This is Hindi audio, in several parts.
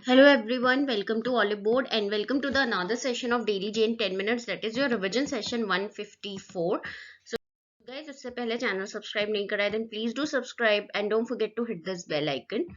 Hello everyone, welcome to Olive Board and welcome to the another session of Daily J in 10 minutes. That is your revision session 154. So guys, उससे पहले चैनल सब्सक्राइब नहीं करा है then please do subscribe and don't forget to hit this bell icon.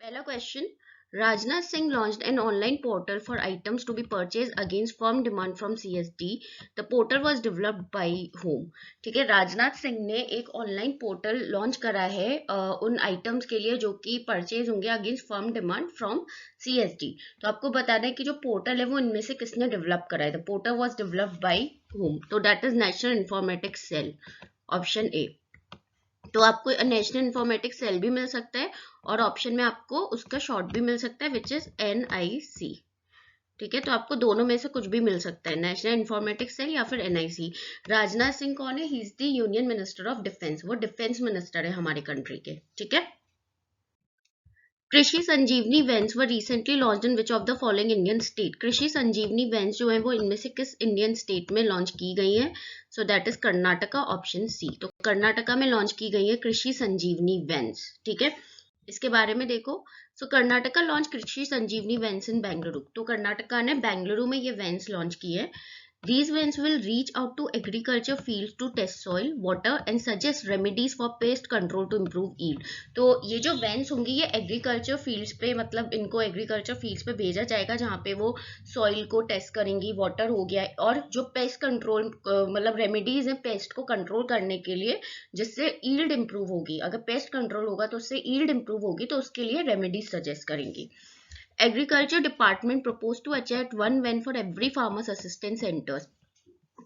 पहला question, Rajnath Singh launched an online portal for items to be purchased against firm demand from CSD. The portal was developed by whom? ठीक है, राजनाथ सिंह ने एक ऑनलाइन पोर्टल लॉन्च करा है उन आइटम्स के लिए जो कि परचेज होंगे against firm demand from CSD. तो आपको बता दें कि जो पोर्टल है वो इनमें से किसने डेवलप करा है. The portal was developed by whom? तो that is national informatics cell, option A. तो आपको नेशनल इंफॉर्मेटिक्स सेल भी मिल सकता है और ऑप्शन में आपको उसका शॉर्ट भी मिल सकता है विच इज NIC. ठीक है, तो आपको दोनों में से कुछ भी मिल सकता है, नेशनल इंफॉर्मेटिक्स सेल या फिर NIC. राजनाथ सिंह कौन है? He is the union minister of defence. वो डिफेंस मिनिस्टर है हमारे कंट्री के. ठीक है. Krishi Sanjivani vans were recently launched in which of the following Indian state. Krishi Sanjivani vans जो है वो इनमें से किस इंडियन स्टेट में लॉन्च की गई है? So that is Karnataka, option C. तो कर्नाटका में लॉन्च की गई है कृषि संजीवनी वैन्स. ठीक है, इसके बारे में देखो. सो कर्नाटका लॉन्च कृषि संजीवनी वैन्स इन बेंगलुरु. तो कर्नाटका ने बेंगलुरु में ये वैन्स लॉन्च की है. These vans will reach out to agriculture fields to test soil, water and suggest remedies for pest control to improve yield. तो ये जो vans होंगी ये एग्रीकल्चर फील्ड्स पे, मतलब इनको एग्रीकल्चर फील्ड्स पे भेजा जाएगा जहाँ पे वो सॉइल को टेस्ट करेंगी, वाटर हो गया, और जो पेस्ट कंट्रोल मतलब रेमेडीज है पेस्ट को कंट्रोल करने के लिए जिससे ईल्ड इंप्रूव होगी. अगर पेस्ट कंट्रोल होगा तो उससे ईल्ड इंप्रूव होगी, तो उसके लिए रेमेडीज सजेस्ट करेंगी. एग्रीकल्चर डिपार्टमेंट प्रपोज टू अचेट 1 van for every farmers assistant centres.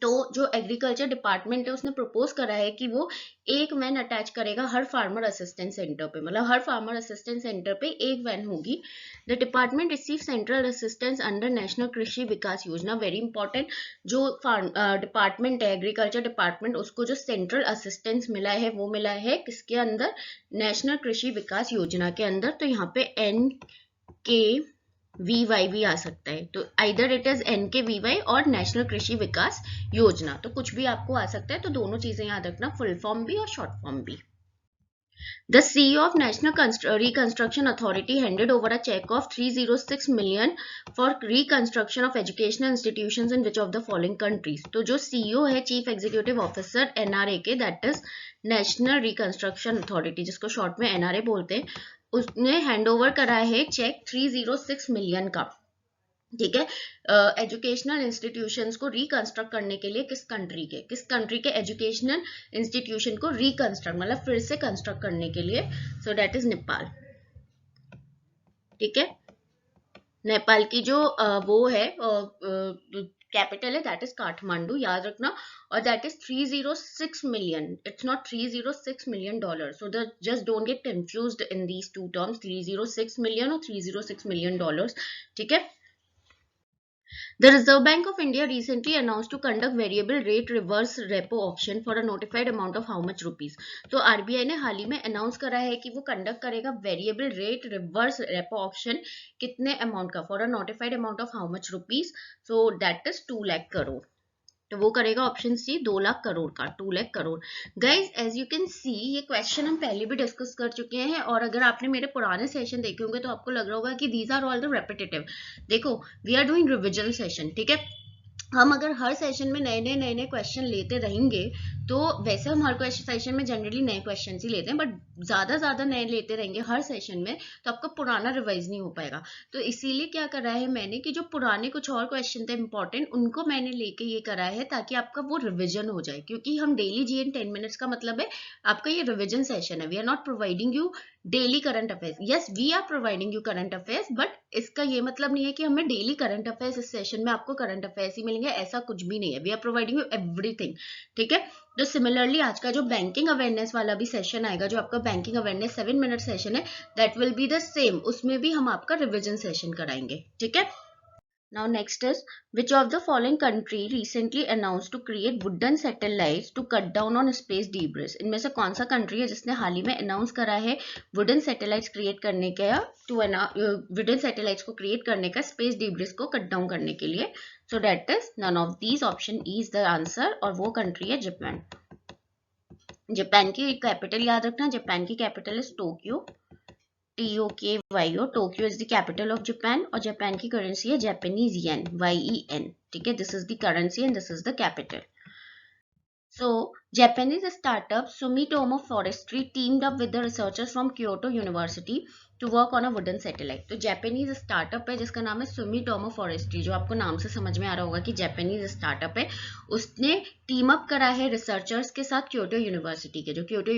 तो जो एग्रीकल्चर डिपार्टमेंट है उसने प्रपोज करा है कि वो एक वैन अटैच करेगा हर फार्मर असिस्टेंट सेंटर पे, मतलब हर फार्मर असिस्टेंट सेंटर पे एक वैन होगी. The department receive central assistance under national कृषि विकास योजना. वेरी इंपॉर्टेंट, जो डिपार्टमेंट है एग्रीकल्चर डिपार्टमेंट, उसको जो सेंट्रल असिस्टेंस मिला है वो मिला है किसके अंदर? नेशनल कृषि विकास योजना के अंदर. तो यहाँ पे NKVY भी आ सकता है. तो आइदर इट इज NKVY और नेशनल कृषि विकास योजना. तो कुछ भी आपको आ सकता है. तो दोनों चीजें याद रखना, फुल फॉर्म भी और शॉर्ट फॉर्म भी. The CEO of National Reconstruction Authority handed over a check of 306 million for reconstruction of educational institutions in which of the following countries. तो जो CEO है चीफ एग्जीक्यूटिव ऑफिसर NRA के, that is national reconstruction authority, जिसको शॉर्ट में NRA बोलते हैं, उसने हैंड ओवर करा है चेक 306 मिलियन का. ठीक है, एजुकेशनल इंस्टीट्यूशंस को रिकंस्ट्रक्ट करने के लिए किस कंट्री के एजुकेशनल इंस्टीट्यूशन को रिकंस्ट्रक्ट मतलब फिर से कंस्ट्रक्ट करने के लिए. So that is Nepal. ठीक है, नेपाल की जो वो है कैपिटल है दैट इज काठमांडू, याद रखना. और that is 306 million. It's not 306 million dollar. So the just don't get confused in these two terms, 306 million और 306 मिलियन डॉलर्स. ठीक है. The Reserve Bank of India recently announced to conduct variable rate reverse repo auction for a notified amount of how much rupees. तो RBI ने हाल ही में अनाउंस करा है कि वो कंडक्ट करेगा variable rate reverse repo option. कितने अमाउंट का? For a notified amount of how much rupees? So that is 2 lakh crore. तो वो करेगा ऑप्शन सी 2 लाख करोड़ का, 2 lakh crore. Guys as you can see ये क्वेश्चन हम पहले भी डिस्कस कर चुके हैं, और अगर आपने मेरे पुराने सेशन देखे होंगे तो आपको लग रहा होगा कि these are all the repetitive. देखो, we are doing revision session. ठीक है, हम अगर हर सेशन में नए नए क्वेश्चन लेते रहेंगे तो वैसे हम हर सेशन में जनरली नए क्वेश्चन ही लेते हैं, बट ज्यादा नए लेते रहेंगे हर सेशन में तो आपका पुराना रिवाइज नहीं हो पाएगा. तो इसीलिए क्या करा है मैंने कि जो पुराने कुछ और क्वेश्चन थे इंपॉर्टेंट, उनको मैंने लेके ये करा है ताकि आपका वो रिविजन हो जाए. क्योंकि हम डेली GN 10 मिनट्स का मतलब है आपका ये रिविजन सेशन है. We are not providing you daily current affairs. Yes, we are providing you current affairs, but इसका ये मतलब नहीं है कि हमें डेली करंट अफेयर्स इस सेशन में आपको करंट अफेयर्स ही मिलेंगे, ऐसा कुछ भी नहीं है. We are providing you everything. ठीक है, तो सिमिलरली आज का जो बैंकिंग अवेयरनेस वाला भी सेशन आएगा, जो आपका बैंकिंग अवेयरनेस 7 मिनट सेशन है, that will be the same. उसमें भी हम आपका रिविजन सेशन कराएंगे. ठीक है. Now next is, which of the following country recently announced to create wooden satellites to cut down on space debris? इनमें से कौन सा कंट्री है जिसने हाल ही में अनाउंस करा है वुडन सैटेलाइट्स क्रिएट करने का, वुडन सैटेलाइट्स को क्रिएट करने का स्पेस डिब्रिस को कट डाउन करने के लिए? So that is none of these. Option E is the answer, और वो कंट्री है जापान. जापान की कैपिटल याद रखना, जापान की capital is Tokyo. TOKYO, Tokyo is the capital of Japan और जापान की करेंसी है जापानीज येन, YEN, ठीक है, this is the currency and this is the capital. So, Japanese startup Sumitomo Forestry teamed up with the researchers from Kyoto University to work on a wooden satellite. तो Japanese startup है जिसका नाम है Sumitomo Forestry, जो आपको नाम से समझ में आ रहा होगा कि Japanese startup है. उसने टीम अप करा है रिसर्चर्स के साथ क्योटो यूनिवर्सिटी के, जो क्योटो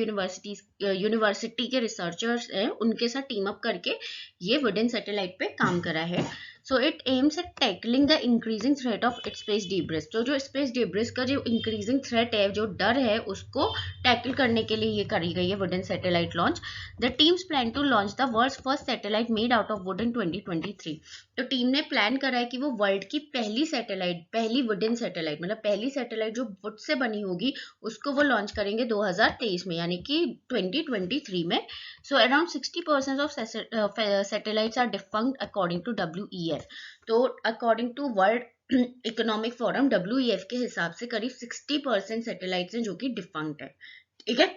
यूनिवर्सिटी के रिसर्चर्स हैं उनके साथ टीम अप करके ये वुडन सैटेलाइट पे काम करा है. So it aims at tackling the increasing threat of space debris. तो जो space debris का जो increasing threat है, जो डर है, उसको टैकल करने के लिए ये करी गई है wooden satellite launch. The teams plan to launch the world's first satellite made out of wood in 2023. तो टीम ने प्लान करा है कि वो वर्ल्ड की पहली सैटेलाइट, पहली वुडन सैटेलाइट, मतलब पहली सैटेलाइट जो वुड से बनी होगी, उसको वो लॉन्च करेंगे 2023 में, यानी कि 2023 में. So around 60% of satellites are defunct according to WEF. तो according to World Economic Forum, WEF के हिसाब से करीब 60% सैटेलाइट्स हैं जो कि डिफंक्ट है. ठीक है,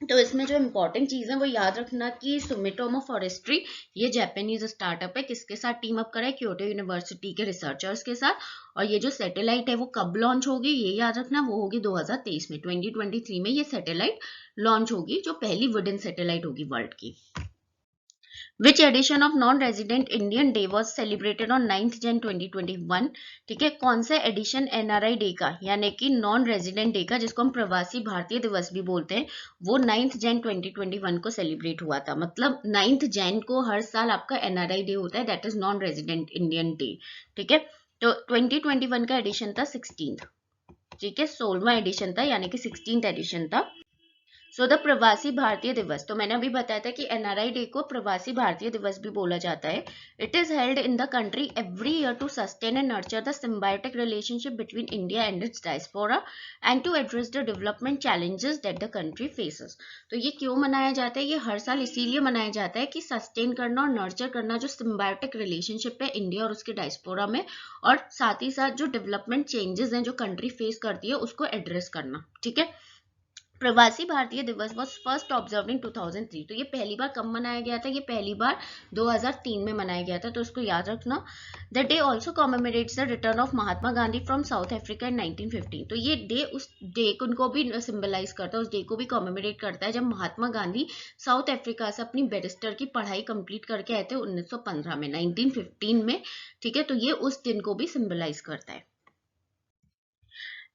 तो इसमें जो इम्पोर्टेंट चीज है वो याद रखना कि सुमिटोमो फॉरेस्ट्री ये जापानीज स्टार्टअप है, किसके साथ टीम अप करा है, क्योटो यूनिवर्सिटी के रिसर्चर्स के साथ. और ये जो सैटेलाइट है वो कब लॉन्च होगी ये याद रखना, वो होगी 2023 में, 2023 में ये सैटेलाइट लॉन्च होगी, जो पहली वुडन सैटेलाइट होगी वर्ल्ड की. Which edition of non-resident Indian Day was celebrated on 9th Jan 2021? ठीक है, कौन सा एडिशन NRI डे का, यानी कि नॉन रेजिडेंट डे का, जिसको हम प्रवासी भारतीय दिवस भी बोलते हैं, वो 9th Jan 2021 को सेलिब्रेट हुआ था. मतलब 9th Jan को हर साल आपका NRI डे होता है, that is non resident Indian day. ठीक है, तो 2021 का एडिशन था 16th. ठीक है, 16वां एडिशन था, यानी कि 16th एडिशन था. सो द प्रवासी भारतीय दिवस, तो मैंने अभी बताया था कि NRI डे को प्रवासी भारतीय दिवस भी बोला जाता है. It is held in the country every year to sustain and nurture the symbiotic relationship between India and its diaspora and to address the development challenges that the country faces. तो ये क्यों मनाया जाता है, ये हर साल इसीलिए मनाया जाता है कि सस्टेन करना और नर्चर करना जो सिम्बायोटिक रिलेशनशिप है इंडिया और उसके डायस्पोरा में, और साथ ही साथ जो डेवलपमेंट चेंजेस हैं जो कंट्री फेस करती है उसको एड्रेस करना. ठीक है, प्रवासी भारतीय दिवस वॉज फर्स्ट ऑब्जर्व इन 2003. तो ये पहली बार कब मनाया गया था, ये पहली बार 2003 में मनाया गया था, तो इसको याद रखना. The day also commemorates the return of Mahatma Gandhi from South Africa in 1915. तो ये डे उस डे को भी सिंबलाइज करता है, उस डे को भी कॉमेमोरेट करता है जब महात्मा गांधी साउथ अफ्रीका से अपनी बैरिस्टर की पढ़ाई कंप्लीट करके आए थे 1915 में, 1915 में. ठीक है, तो ये उस दिन को भी सिंबलाइज करता है.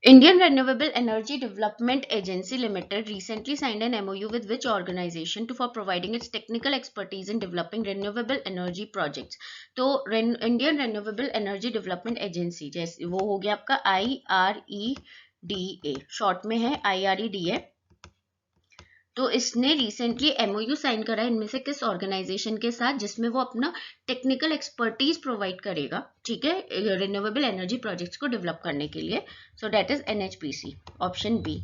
Indian Renewable Energy Development Agency Limited recently signed an MOU with which organization for providing its technical expertise in developing renewable energy projects. तो Indian Renewable Energy Development Agency जैसे वो हो गया आपका IREDA, शॉर्ट में है IREDA. तो इसने रिसेंटली MOU साइन करा है इनमें से किस ऑर्गेनाइजेशन के साथ, जिसमें वो अपना टेक्निकल एक्सपर्टीज प्रोवाइड करेगा. ठीक है, रिन्यूएबल एनर्जी प्रोजेक्ट्स को डेवलप करने के लिए. So that is NHPC, option B,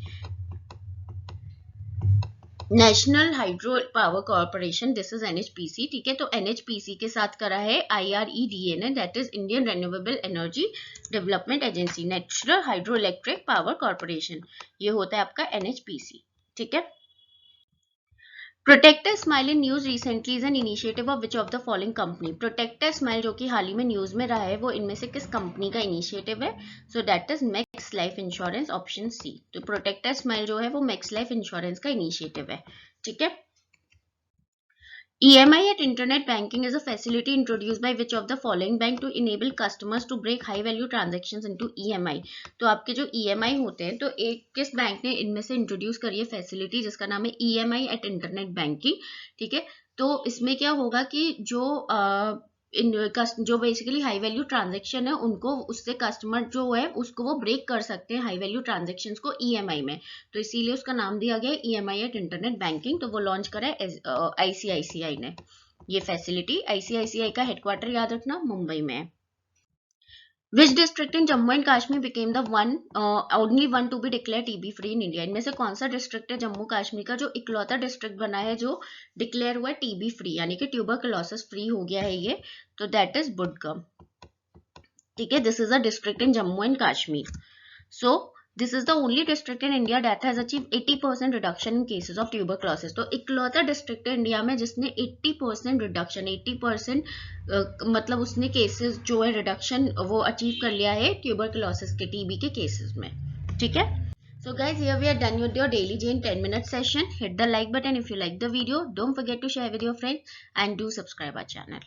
national hydro power corporation, this is NHPC. ठीक है, तो NHPC के साथ करा है IREDA ने, that is Indian renewable energy development agency, national hydro electric power corporation, ये होता है आपका NHPC. ठीक है, Protect a Smile in news recently is an initiative of which of the following company? Protect a Smile जो कि हाल ही में न्यूज में रहा है, वो इनमें से किस कंपनी का इनिशिएटिव है? So that is Max Life Insurance, option C. तो प्रोटेक्ट अ स्माइल जो है वो मैक्स लाइफ इंश्योरेंस का इनिशिएटिव है. ठीक है, EMI at internet banking is a facility introduced by which of the following bank to enable customers to break high value transactions into EMI. तो आपके जो EMI होते हैं, तो एक किस बैंक ने इनमें से इंट्रोड्यूस करी है फैसिलिटी जिसका नाम है EMI at इंटरनेट बैंकिंग. ठीक है, तो इसमें क्या होगा कि जो बेसिकली हाई वैल्यू ट्रांजेक्शन है उनको, उससे कस्टमर जो है उसको वो ब्रेक कर सकते हैं हाई वैल्यू ट्रांजेक्शन्स को EMI में, तो इसीलिए उसका नाम दिया गया EMI एट इंटरनेट बैंकिंग. तो वो लॉन्च करा है ICICI ने ये फैसिलिटी. ICICI का हेडक्वार्टर याद रखना मुंबई में है. Which district in Jammu and Kashmir became the only one to be declared TB free in India? इनमें से कौन सा डिस्ट्रिक्ट है जम्मू कश्मीर का जो इकलौता डिस्ट्रिक्ट बना है जो डिक्लेयर हुआ है TB फ्री, यानी कि ट्यूबरकुलोसिस फ्री हो गया है ये, तो दैट इज बुडगम. ठीक है, this is a district in Jammu and Kashmir. So this is the only district in India that has achieve 80% reduction in cases of tuberculosis. तो इकलौता डिस्ट्रिक्ट है इंडिया में जिसने 80% रिडक्शन, 80% मतलब उसने केसेस जो है रिडक्शन वो अचीव कर लिया है ट्यूबरक्लोसिस के, टीबी के केसेस में। ठीक है, so guys, here we are done with your daily Jane 10-minute session. Hit the like button if you like the video. Don't forget to share with your friends and do subscribe our channel.